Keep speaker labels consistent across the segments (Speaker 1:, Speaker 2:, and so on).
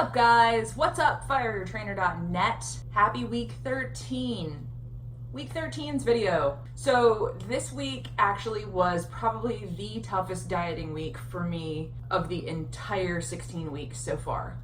Speaker 1: up, guys? What's up, fireyourtrainer.net? Happy week 13. Week 13's video. So this week actually was probably the toughest dieting week for me of the entire 16 weeks so far.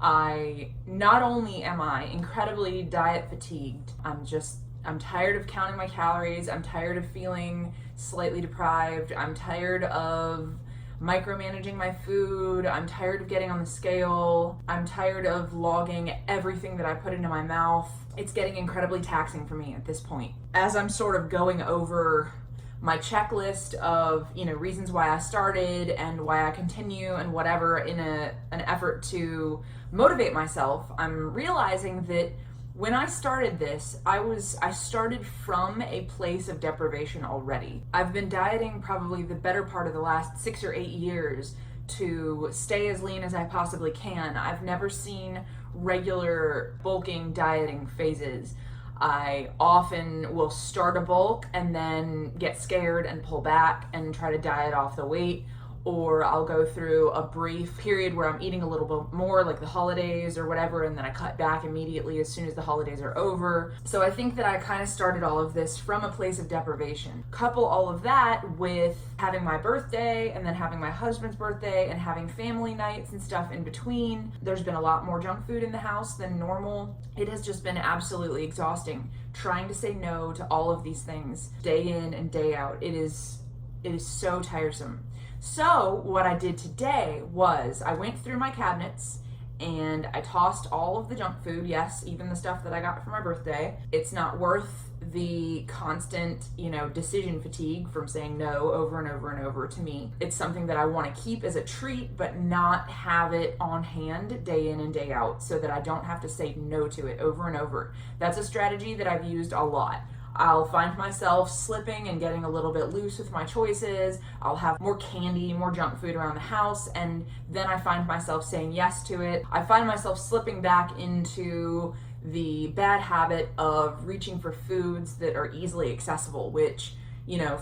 Speaker 1: Not only am I incredibly diet fatigued, I'm tired of counting my calories, I'm tired of feeling slightly deprived, I'm tired of micromanaging my food, I'm tired of getting on the scale, I'm tired of logging everything that I put into my mouth. It's getting incredibly taxing for me at this point. As I'm sort of going over my checklist of, reasons why I started and why I continue and whatever in an effort to motivate myself, I'm realizing that when I started this, I started from a place of deprivation already. I've been dieting probably the better part of the last 6 or 8 years to stay as lean as I possibly can. I've never seen regular bulking dieting phases. I often will start a bulk and then get scared and pull back and try to diet off the weight, or I'll go through a brief period where I'm eating a little bit more, like the holidays or whatever, and then I cut back immediately as soon as the holidays are over. So I think that I kind of started all of this from a place of deprivation. Couple all of that with having my birthday and then having my husband's birthday and having family nights and stuff in between. There's been a lot more junk food in the house than normal. It has just been absolutely exhausting trying to say no to all of these things day in and day out. It is so tiresome. So what I did today was I went through my cabinets and I tossed all of the junk food, yes, even the stuff that I got for my birthday. It's not worth the constant, decision fatigue from saying no over and over and over to me. It's something that I want to keep as a treat, but not have it on hand day in and day out so that I don't have to say no to it over and over. That's a strategy that I've used a lot. I'll find myself slipping and getting a little bit loose with my choices. I'll have more candy, more junk food around the house, and then I find myself saying yes to it. I find myself slipping back into the bad habit of reaching for foods that are easily accessible, which,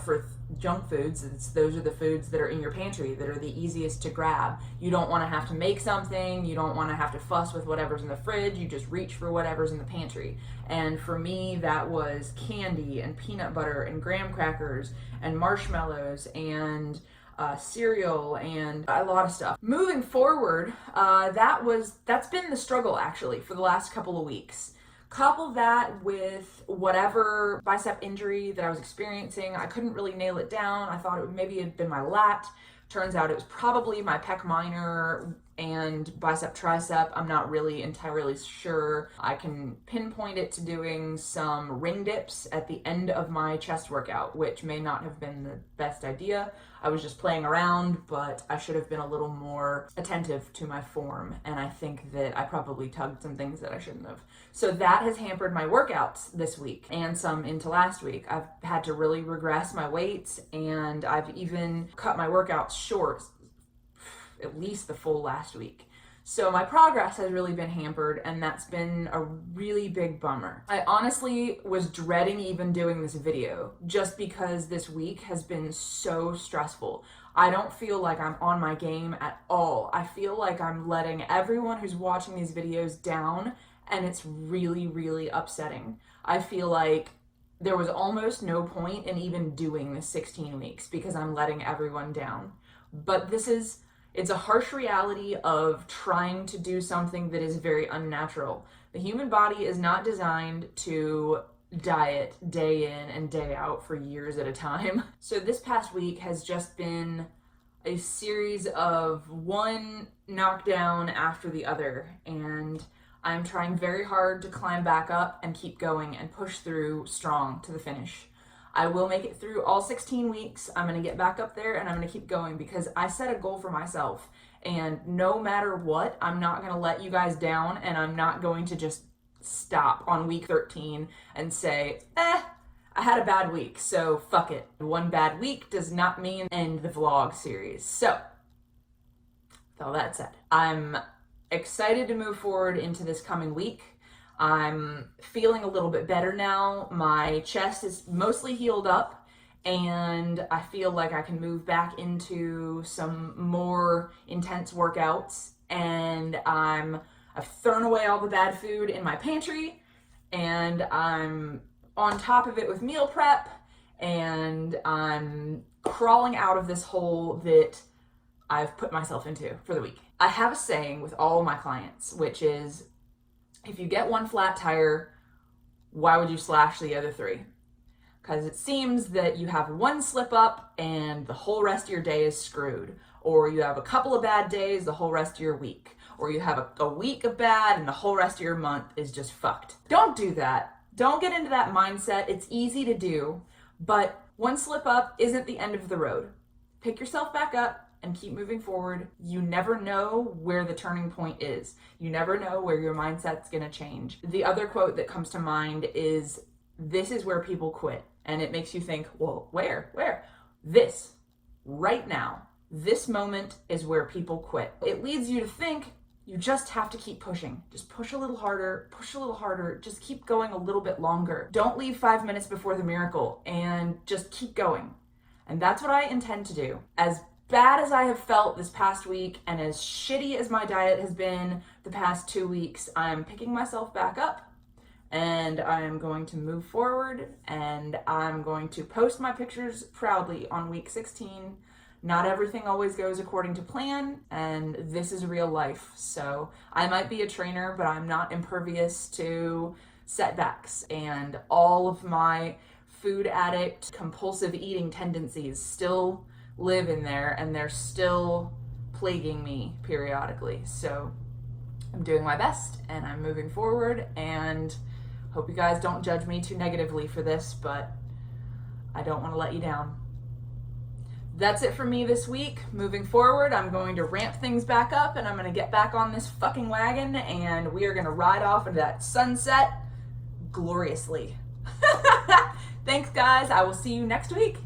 Speaker 1: for junk foods, those are the foods that are in your pantry that are the easiest to grab. You don't want to have to make something, you don't want to have to fuss with whatever's in the fridge, you just reach for whatever's in the pantry. And for me, that was candy and peanut butter and graham crackers and marshmallows and cereal and a lot of stuff. Moving forward, that's been the struggle actually for the last couple of weeks. Couple that with whatever bicep injury that I was experiencing. I couldn't really nail it down. I thought maybe it had been my lat. Turns out it was probably my pec minor and bicep tricep. I'm not really entirely sure. I can pinpoint it to doing some ring dips at the end of my chest workout, which may not have been the best idea. I was just playing around, but I should have been a little more attentive to my form, and I think that I probably tugged some things that I shouldn't have. So that has hampered my workouts this week and some into last week. I've had to really regress my weights, and I've even cut my workouts short at least the full last week. So my progress has really been hampered, and that's been a really big bummer. I honestly was dreading even doing this video just because this week has been so stressful. I don't feel like I'm on my game at all. I feel like I'm letting everyone who's watching these videos down, and it's really, really upsetting. I feel like there was almost no point in even doing this 16 weeks because I'm letting everyone down. But it's a harsh reality of trying to do something that is very unnatural. The human body is not designed to diet day in and day out for years at a time. So this past week has just been a series of one knockdown after the other, and I'm trying very hard to climb back up and keep going and push through strong to the finish. I will make it through all 16 weeks. I'm going to get back up there and I'm going to keep going because I set a goal for myself. And no matter what, I'm not going to let you guys down, and I'm not going to just stop on week 13 and say, I had a bad week, so fuck it. One bad week does not mean end the vlog series. So, with all that said, I'm excited to move forward into this coming week. I'm feeling a little bit better now. My chest is mostly healed up, and I feel like I can move back into some more intense workouts and I've thrown away all the bad food in my pantry, and I'm on top of it with meal prep, and I'm crawling out of this hole that I've put myself into for the week. I have a saying with all of my clients, which is, if you get one flat tire, why would you slash the other three? Because it seems that you have one slip up and the whole rest of your day is screwed. Or you have a couple of bad days, the whole rest of your week. Or you have a week of bad and the whole rest of your month is just fucked. Don't do that. Don't get into that mindset. It's easy to do, but one slip up isn't the end of the road. Pick yourself back up and keep moving forward. You never know where the turning point is. You never know where your mindset's gonna change. The other quote that comes to mind is, "This is where people quit." And it makes you think, well, where? This, right now, this moment is where people quit. It leads you to think you just have to keep pushing. Just push a little harder, just keep going a little bit longer. Don't leave 5 minutes before the miracle, and just keep going. And that's what I intend to do. As bad as I have felt this past week, and as shitty as my diet has been the past 2 weeks, I'm picking myself back up, and I'm going to move forward, and I'm going to post my pictures proudly on week 16. Not everything always goes according to plan, and this is real life. So I might be a trainer, but I'm not impervious to setbacks, and all of my food addict, compulsive eating tendencies still live in there, and they're still plaguing me periodically. So I'm doing my best, and I'm moving forward, and hope you guys don't judge me too negatively for this, but I don't want to let you down. That's it for me this week. Moving forward, I'm going to ramp things back up, and I'm going to get back on this fucking wagon, and we are going to ride off into that sunset gloriously. Thanks, guys. I will see you next week.